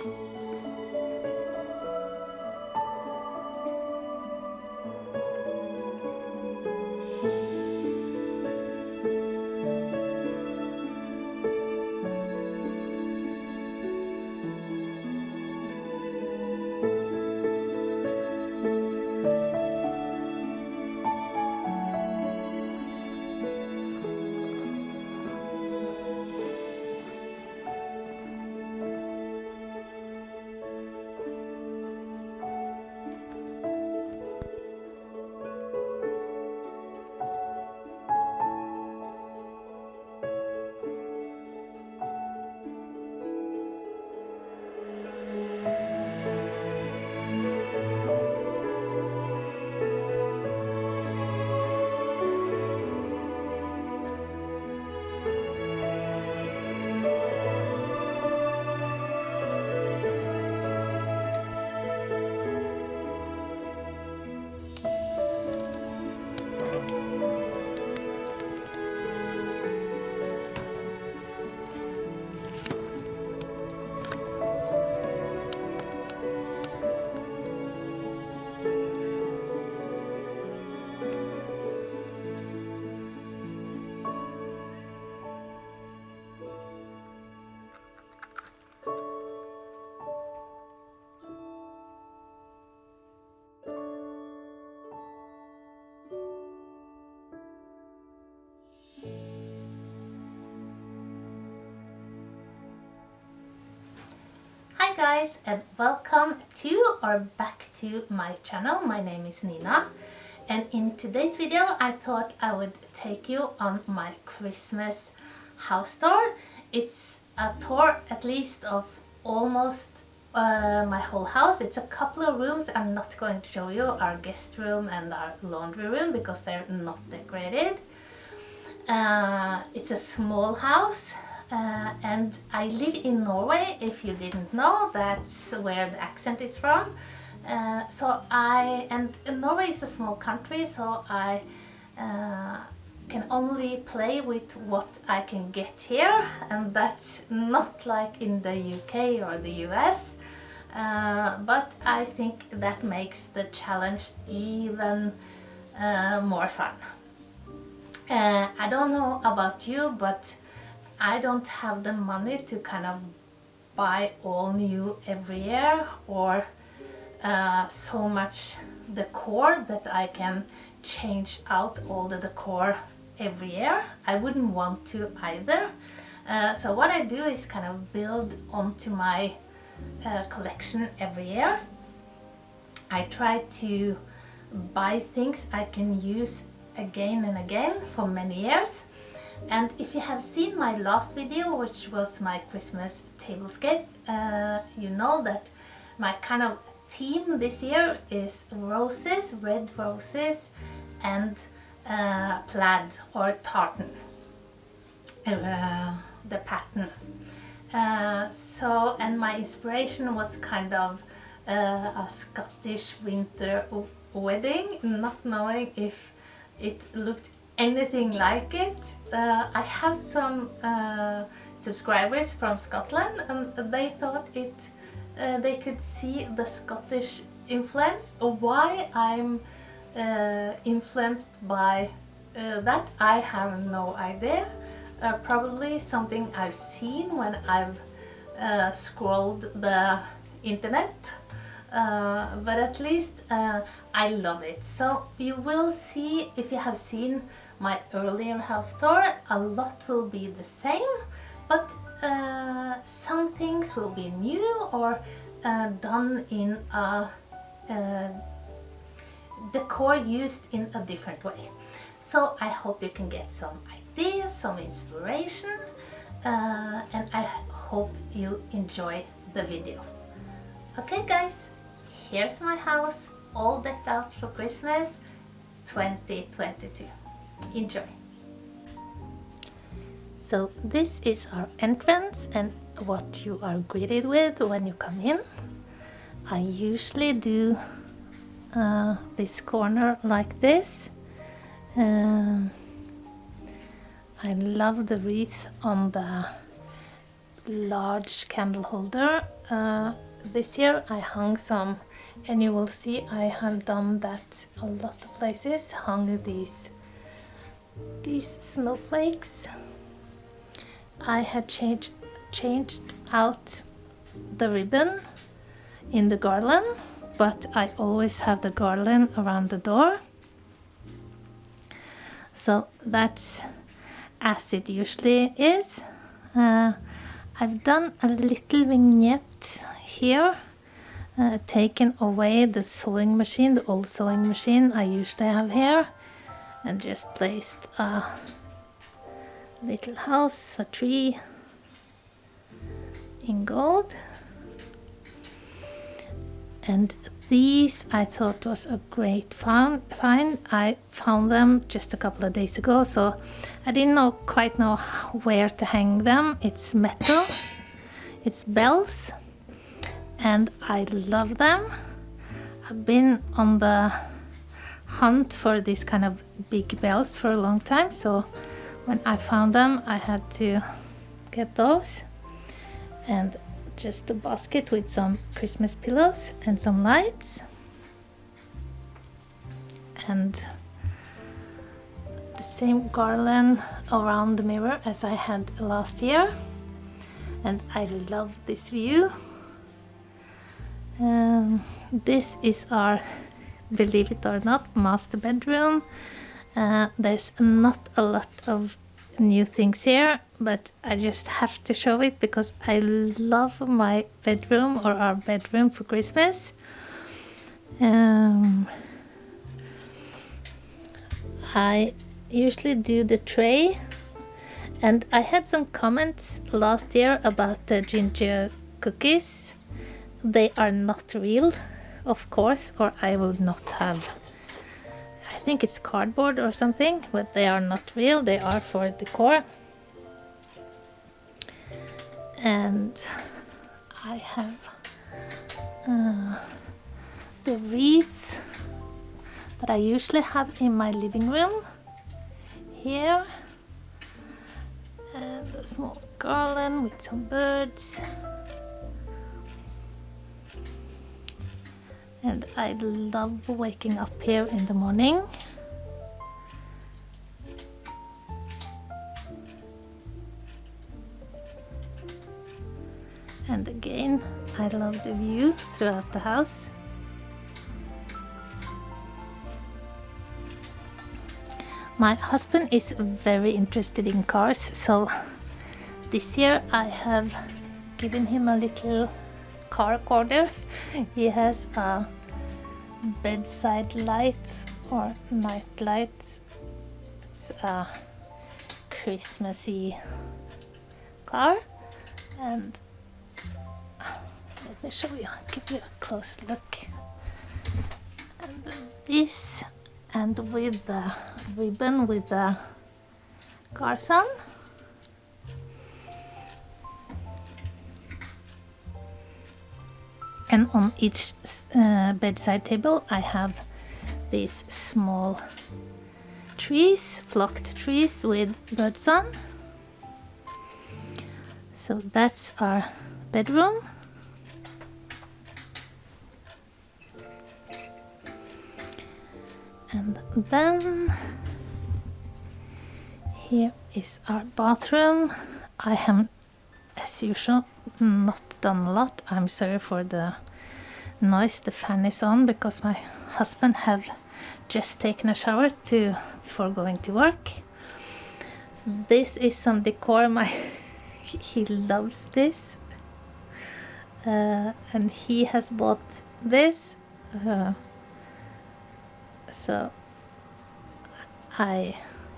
Hi guys, and welcome to or back to my channel. My name is Nina, and in today's video I thought I would take you on my Christmas house tour. It's a tour at least of almost my whole house. It's a couple of rooms. I'm not going to show you our guest room and our laundry room because they're not decorated. It's a small house. And I live in Norway, if you didn't know. That's where the accent is from. And Norway is a small country, so I can only play with what I can get here, and that's not like in the UK or the US. But I think that makes the challenge even more fun. I don't know about you, but I don't have the money to kind of buy all new every year, or so much decor that I can change out all the decor every year. I wouldn't want to either. So what I do is kind of build onto my collection every year. I try to buy things I can use again and again for many years. And if you have seen my last video, which was my Christmas tablescape, you know that my kind of theme this year is roses, red roses, and plaid or tartan, the pattern. And my inspiration was kind of a Scottish winter wedding, not knowing if it looked anything like it. I have some subscribers from Scotland, and they thought they could see the Scottish influence. Why I'm influenced by that, I have no idea. Probably something I've seen when I've scrolled the internet. But at least I love it. So you will see, if you have seen my earlier house tour, a lot will be the same, but some things will be new or done in a decor used in a different way. So I hope you can get some ideas, some inspiration, and I hope you enjoy the video. Okay guys, here's my house all decked out for Christmas 2022. Enjoy! So this is our entrance and what you are greeted with when you come in. I usually do this corner like this. I love the wreath on the large candle holder. This year I hung some, and you will see I have done that a lot of places, hung these snowflakes. I had changed out the ribbon in the garland, but I always have the garland around the door. So that's as it usually is. I've done a little vignette here, taken away the sewing machine, the old sewing machine I usually have here, and just placed a little house, a tree in gold. And these I thought was a great find. I found them just a couple of days ago, so I didn't quite know where to hang them. It's metal, it's bells, and I love them. I've been on the hunt for these kind of big bells for a long time, so when I found them I had to get those. And just a basket with some Christmas pillows and some lights, and the same garland around the mirror as I had last year. And I love this view. This is our, believe it or not, master bedroom. There's not a lot of new things here, but I just have to show it because I love my bedroom, or our bedroom, for Christmas. I usually do the tray, and I had some comments last year about the ginger cookies. They are not real, of course, or I would not have. I think it's cardboard or something, but they are not real. They are for decor. And I have the wreath that I usually have in my living room here, and a small garland with some birds. And I love waking up here in the morning. And again, I love the view throughout the house. My husband is very interested in cars, so this year I have given him a little car corner. He has a bedside light or night lights. It's a Christmassy car, and let me show you, give you a close look. And this, and with the ribbon with the cars on. And on each bedside table I have these small trees, flocked trees with birds on. So that's our bedroom. And then here is our bathroom. I have, as usual, not done a lot. I'm sorry for the noise. The fan is on because my husband have just taken a shower before going to work. This is some decor. He loves this, and he has bought this, so I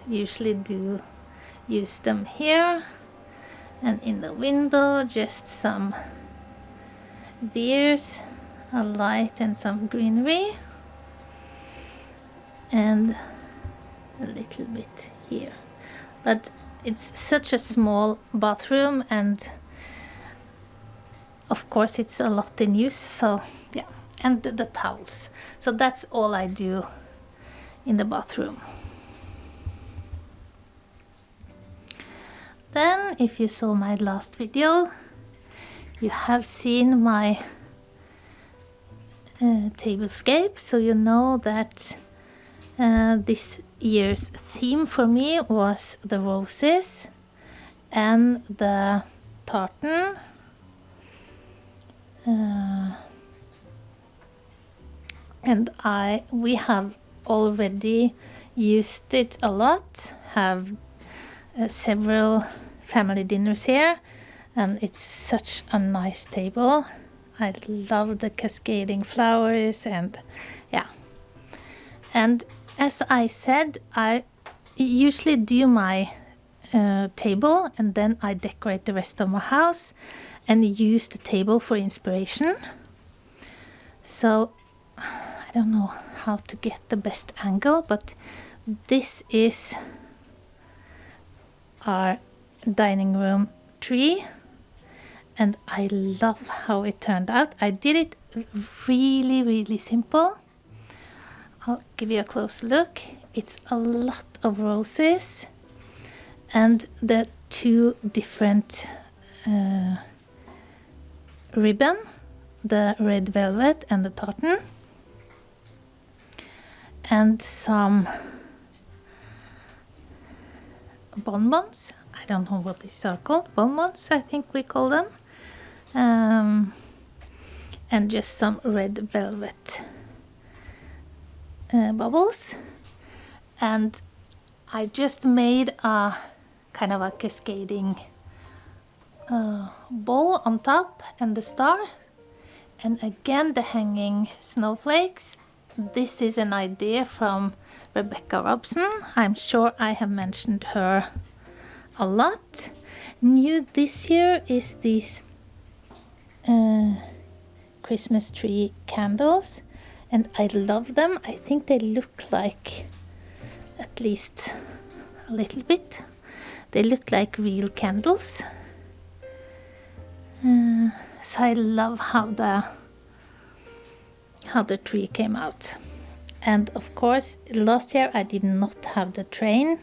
usually do use them here. And in the window, just some deers, a light and some greenery, and a little bit here. But it's such a small bathroom, and of course it's a lot in use, so yeah. And the towels. So that's all I do in the bathroom. Then, if you saw my last video, you have seen my tablescape, so you know that this year's theme for me was the roses and the tartan. And we have already used it a lot, have several family dinners here, and it's such a nice table. I love the cascading flowers, and yeah. And as I said, I usually do my table and then I decorate the rest of my house and use the table for inspiration. So I don't know how to get the best angle, but this is our dining room tree, and I love how it turned out. I did it really simple. I'll give you a close look. It's a lot of roses and the two different ribbon, the red velvet and the tartan, and some bonbons. I don't know what these are called. Bonbons, I think we call them. And just some red velvet bubbles. And I just made a kind of a cascading bowl on top and the star. And again, the hanging snowflakes. This is an idea from Rebecca Robson. I'm sure I have mentioned her a lot. New this year is these Christmas tree candles, and I love them. I think they look like, at least a little bit, they look like real candles. So I love how the tree came out. And of course, last year I did not have the train,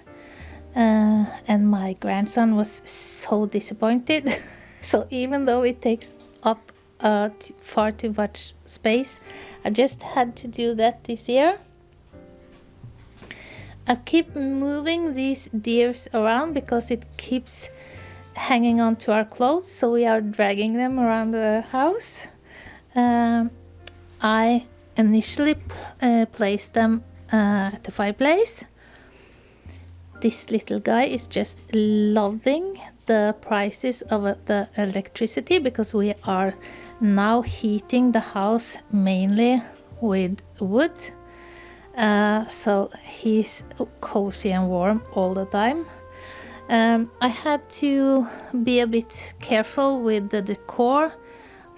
and my grandson was so disappointed. So even though it takes up far too much space, I just had to do that this year. I keep moving these deers around because it keeps hanging on to our clothes, so we are dragging them around the house. I initially placed them at the fireplace. This little guy is just loving the prices of the electricity, because we are now heating the house mainly with wood. So he's cozy and warm all the time. I had to be a bit careful with the decor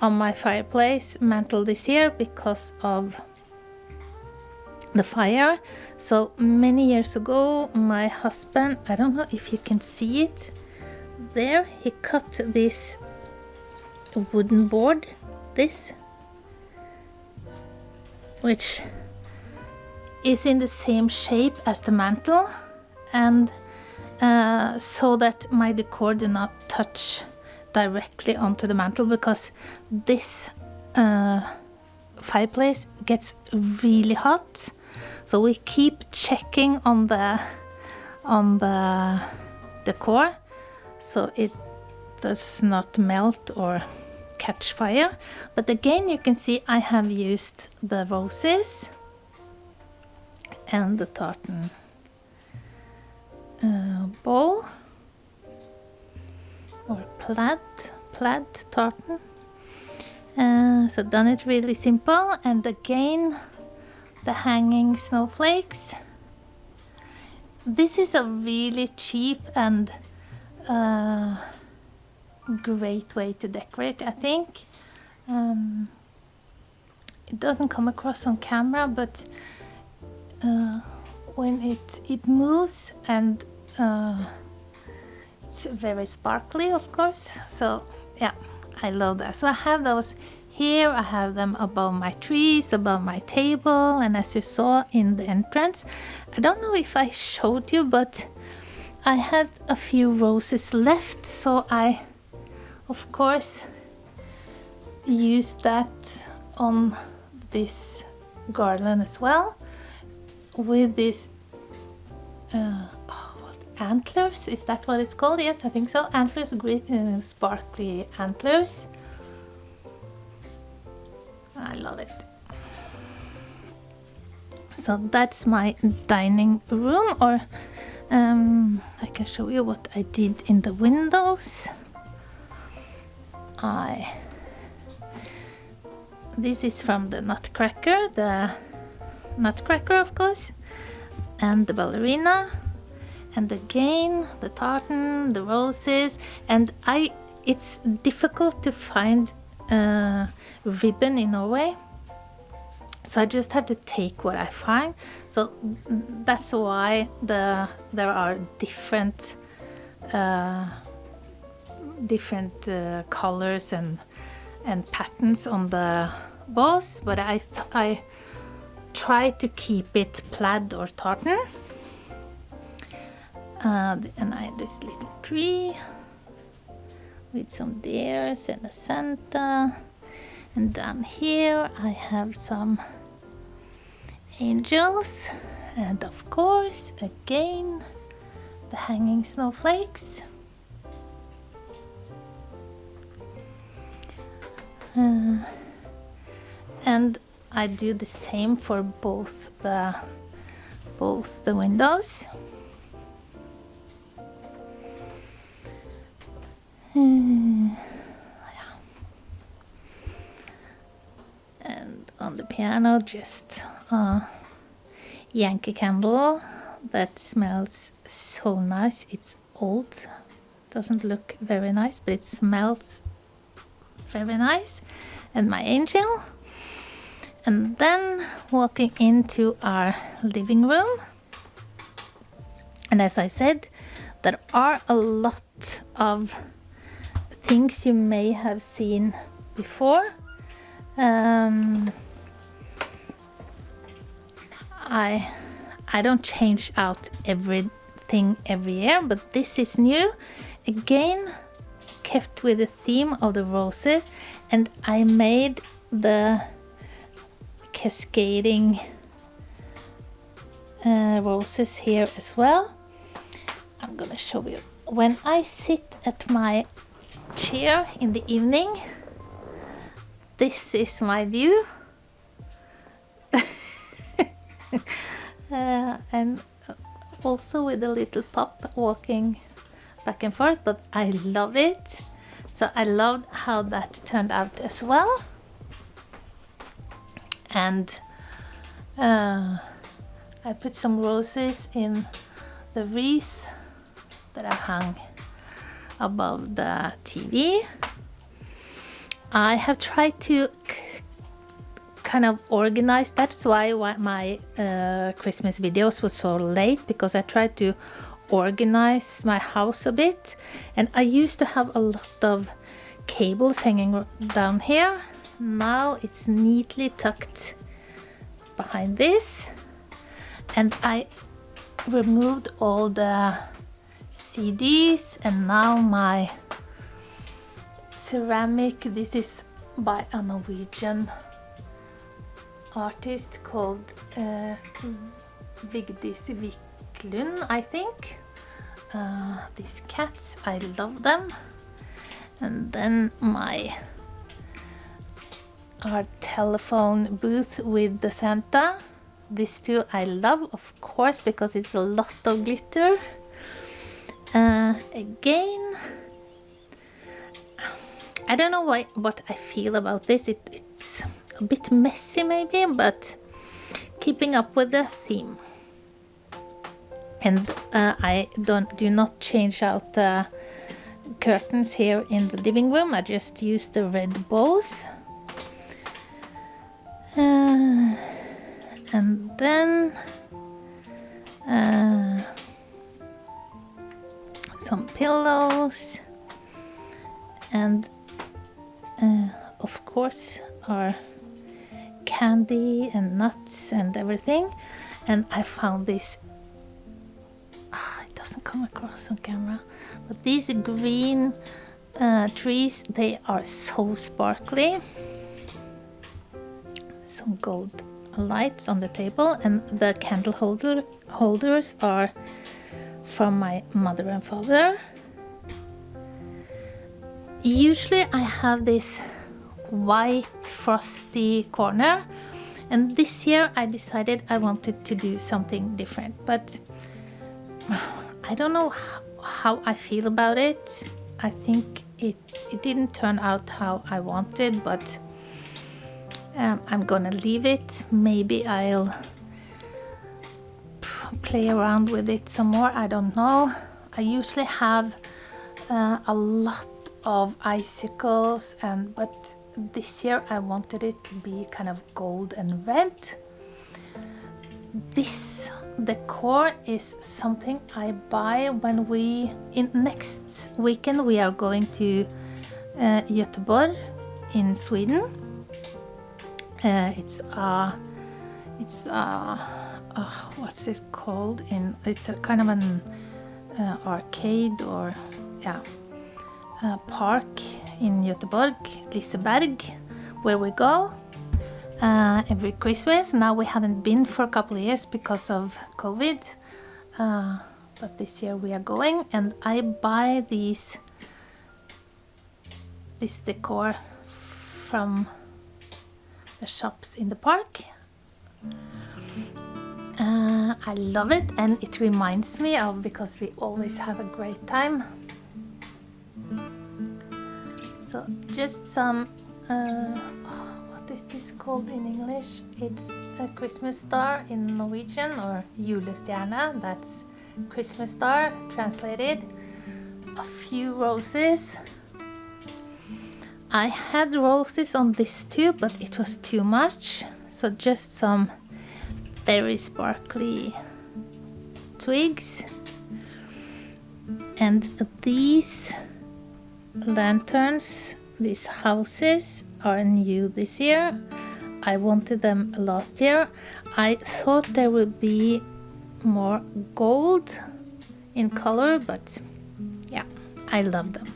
on my fireplace mantle this year because of the fire. So many years ago, my husband, I don't know if you can see it there, he cut this wooden board, this, which is in the same shape as the mantle, and so that my decor do not touch directly onto the mantle, because this fireplace gets really hot. So we keep checking on the decor so it does not melt or catch fire. But again, you can see I have used the roses and the tartan bow, or plad tartan. So done it really simple. And again, the hanging snowflakes. This is a really cheap and great way to decorate, I think. It doesn't come across on camera, but when it moves, and it's very sparkly, of course. So yeah, I love that. So I have those here, I have them above my trees, above my table, and as you saw in the entrance, I don't know if I showed you, but I had a few roses left, so I of course used that on this garland as well, with this what, antlers, is that what it's called? Yes, I think so. Antlers, great sparkly antlers. I love it. So that's my dining room, or I can show you what I did in the windows. This is from the Nutcracker, of course, and the ballerina, and again the tartan, the roses, and it's difficult to find ribbon in Norway, so I just have to take what I find. So that's why there are different colors and patterns on the bows, but I try to keep it plaid or tartan. And I have this little tree with some deers and a Santa, and down here I have some angels, and of course again the hanging snowflakes. And I do the same for both the windows. And on the piano, just a Yankee candle that smells so nice. It's old, doesn't look very nice, but it smells very nice. And my angel. And then walking into our living room, and as I said, there are a lot of things you may have seen before. I don't change out everything every year, but this is new. Again, kept with the theme of the roses, and I made the cascading roses here as well. I'm gonna show you. When I sit at my chair in the evening, this is my view. And also with a little pup walking back and forth, but I love it. So I loved how that turned out as well. And I put some roses in the wreath that I hung above the TV. I have tried to kind of organize. That's why my Christmas videos were so late, because I tried to organize my house a bit, and I used to have a lot of cables hanging down here. Now it's neatly tucked behind this, and I removed all the CDs, and now my ceramic, this is by a Norwegian artist called Vigdis Wiklund, I think. These cats, I love them. And then our telephone booth with the Santa. This too I love, of course, because it's a lot of glitter. Again, I don't know what I feel about this. It's a bit messy maybe, but keeping up with the theme. And I do not change out the curtains here in the living room. I just use the red bows. And then some pillows, and of course our candy and nuts and everything. And I found this, it doesn't come across on camera, but these green trees, they are so sparkly. Some gold lights on the table, and the candle holders are from my mother and father. Usually I have this white frosty corner, and this year I decided I wanted to do something different, but I don't know how I feel about it. I think it didn't turn out how I wanted, but I'm gonna leave it. Maybe I'll play around with it some more, I don't know. I usually have a lot of icicles, but this year I wanted it to be kind of gold and red. This decor is something I buy when next weekend we are going to Göteborg in Sweden. It's what's it called? It's a kind of an arcade or park in Göteborg, Liseberg, where we go every Christmas. Now we haven't been for a couple of years because of COVID, but this year we are going, and I buy this decor from the shops in the park. I love it, and it reminds me of, because we always have a great time. So just some what is this called in English? It's a Christmas star in Norwegian, or julestjerne, that's Christmas star translated. A few roses. I had roses on this too, but it was too much, so just some very sparkly twigs. And these lanterns, these houses, are new this year. I wanted them last year. I thought there would be more gold in color, but yeah, I love them.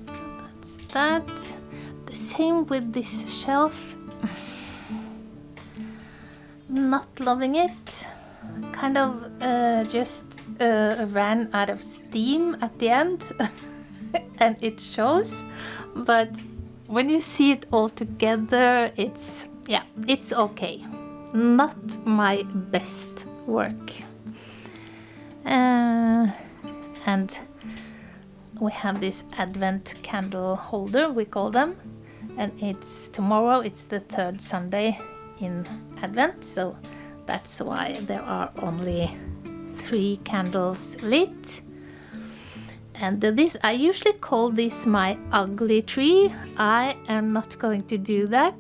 That's that. The same with this shelf. Not loving it. Kind of just ran out of steam at the end. And it shows, but when you see it all together, it's okay. Not my best work. And we have this advent candle holder, we call them, and tomorrow it's the third Sunday in Advent, so that's why there are only 3 candles lit. And this, I usually call this my ugly tree. I am not going to do that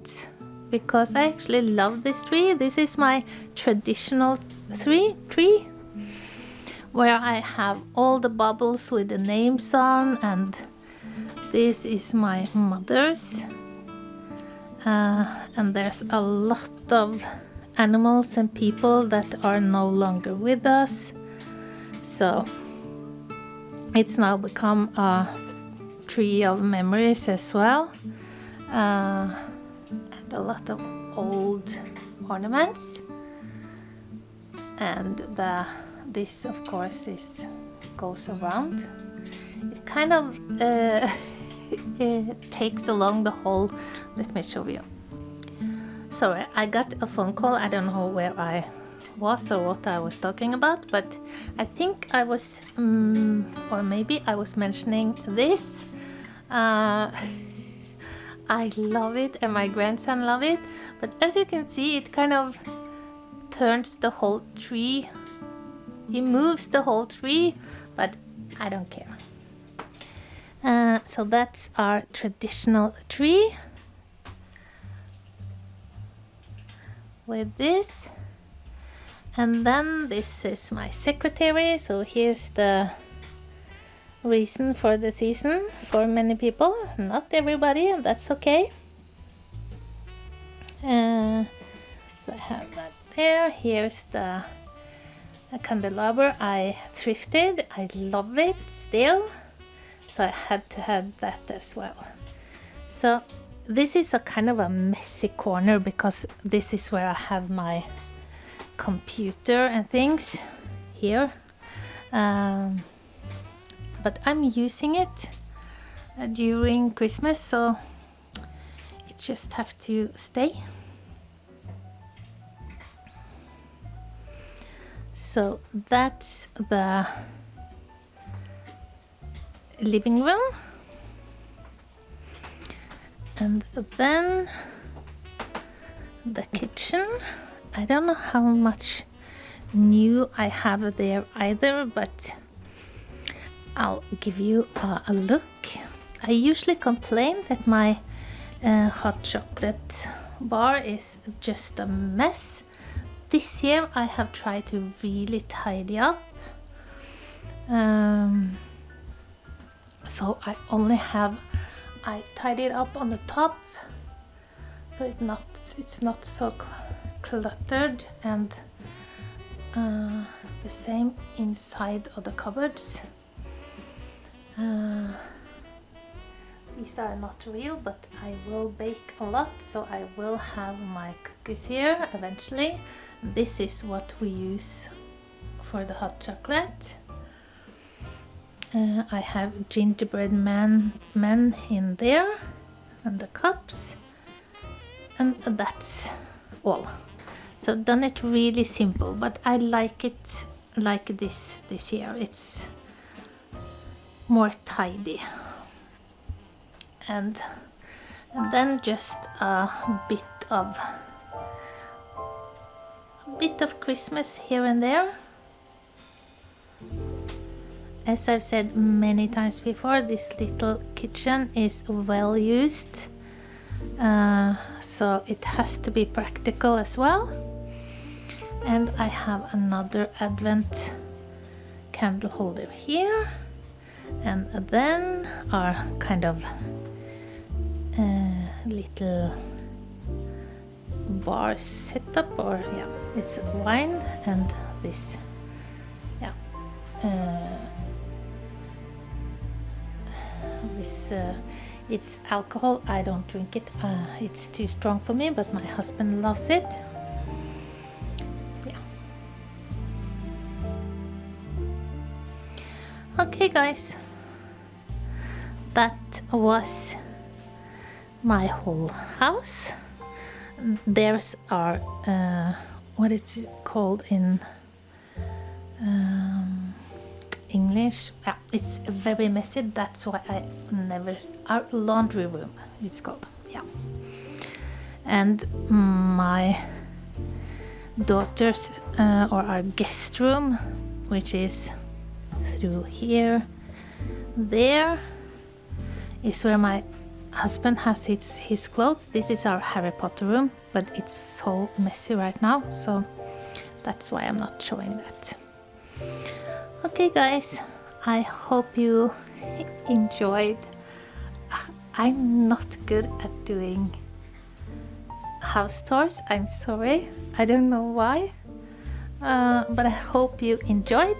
because I actually love this tree. This is my traditional tree where I have all the bubbles with the names on, and this is my mother's. And there's a lot of animals and people that are no longer with us. So it's now become a tree of memories as well, and a lot of old ornaments. And this, of course, goes around. It kind of it takes along the whole. Let me show you. Sorry, I got a phone call. I don't know where I was or what I was talking about, but I think I was, or maybe I was mentioning this. I love it, and my grandson love it, but as you can see, it kind of turns the whole tree. He moves the whole tree, but I don't care. So that's our traditional tree with this. And then this is my secretary, so here's the reason for the season for many people, not everybody, and that's okay. So I have that there. Here's the candelabra I thrifted. I love it still, so I had to have that as well. So this is a kind of a messy corner because this is where I have my computer and things here, but I'm using it during Christmas, so it just have to stay. So that's the living room, and then the kitchen. I don't know how much new I have there either, but I'll give you a look. I usually complain that my hot chocolate bar is just a mess. This year I have tried to really tidy up. So I tidied up on the top, so it's not so cluttered, and the same inside of the cupboards. These are not real, but I will bake a lot, so I will have my cookies here eventually. This is what we use for the hot chocolate. I have gingerbread men in there, and the cups, and that's all. So done it really simple, but I like it like this year. It's more tidy, and then just a bit of Christmas here and there. As I've said many times before, this little kitchen is well used, so it has to be practical as well. And I have another advent candle holder here, and then our kind of little bar setup, or yeah, it's wine, and this, yeah, it's alcohol. I don't drink it, it's too strong for me, but my husband loves it. Yeah. Okay guys, that was my whole house. There's our what is it called in English? Yeah, it's very messy, that's why I never... Our laundry room it's called, yeah. And my daughter's or our guest room, which is through here. There is where my husband has his clothes. This is our Harry Potter room, but it's so messy right now, so that's why I'm not showing that. Okay guys, I hope you enjoyed. I'm not good at doing house tours, I'm sorry, I don't know why, but I hope you enjoyed,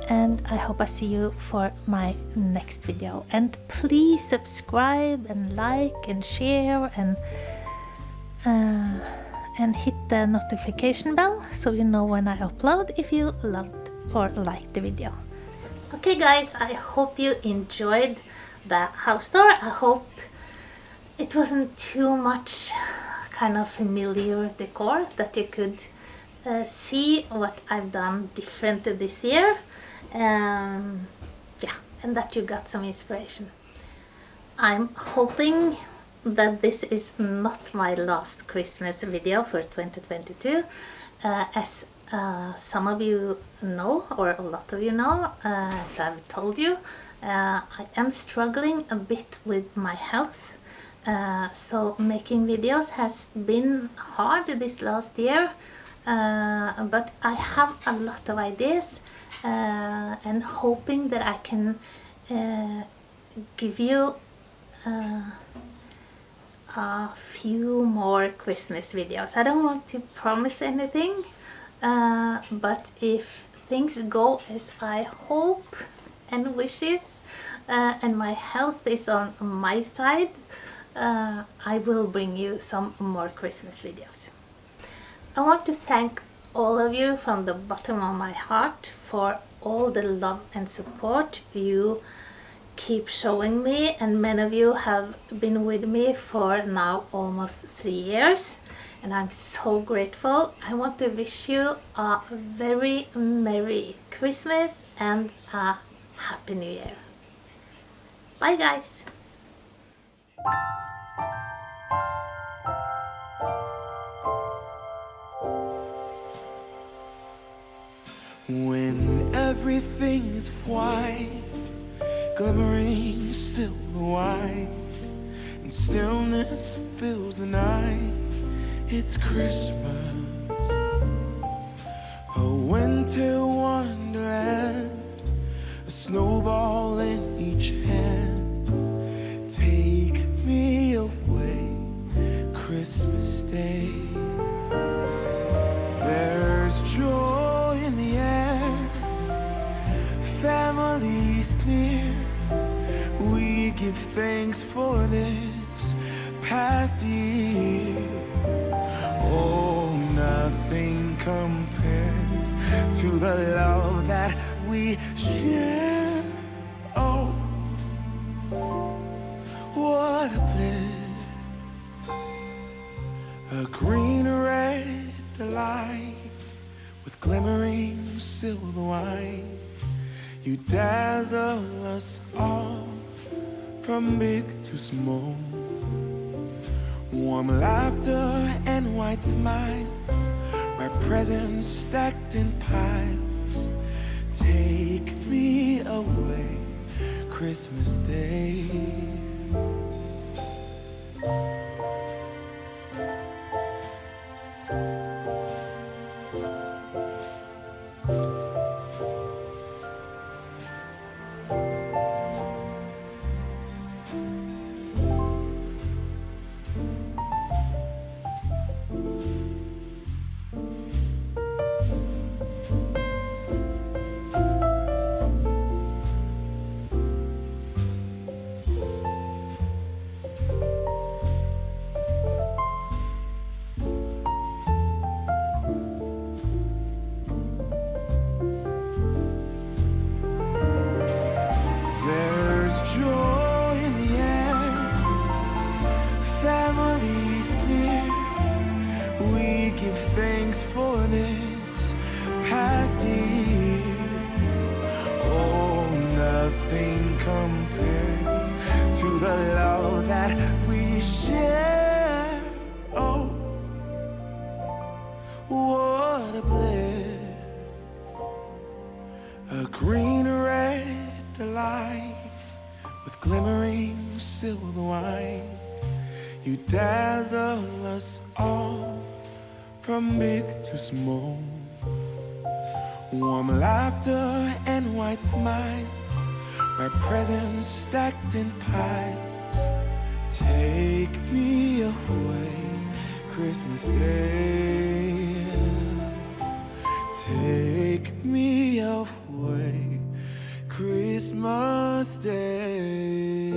and I hope I see you for my next video. And please subscribe and like and share, and hit the notification bell so you know when I upload, if you loved or liked the video. Okay guys, I hope you enjoyed the house tour. I hope it wasn't too much kind of familiar decor, that you could see what I've done different this year. Yeah, and that you got some inspiration. I'm hoping that this is not my last Christmas video for 2022. As some of you know, or a lot of you know, as I've told you, I am struggling a bit with my health. So making videos has been hard this last year, but I have a lot of ideas, and hoping that I can give you a few more Christmas videos. I don't want to promise anything, But if things go as I hope and wishes, and my health is on my side, I will bring you some more Christmas videos. I want to thank all of you from the bottom of my heart for all the love and support you keep showing me, and many of you have been with me for now almost 3 years, and I'm so grateful. I want to wish you a very Merry Christmas and a Happy New Year. Bye guys! When everything is white, glimmering silver white, and stillness fills the night, it's Christmas, a winter wonderland, a snowball in each hand. Take me away, Christmas Day. There's joy in the air, families near. We give thanks for this past year. Oh, nothing compares to the love that we share. Oh, what a bliss, a green red delight with glimmering silver white. You dazzle us all from big to small. Warm laughter and white smiles, my presents stacked in piles. Take me away, Christmas Day. There's joy in the air, families near. We give thanks for this past year. Oh, nothing compares to the love that we share. Oh, what a bliss, a green red delight with glimmering silver white. You dazzle us all from big to small. Warm laughter and white smiles, my presents stacked in piles. Take me away, Christmas Day. Take me away, Christmas Day.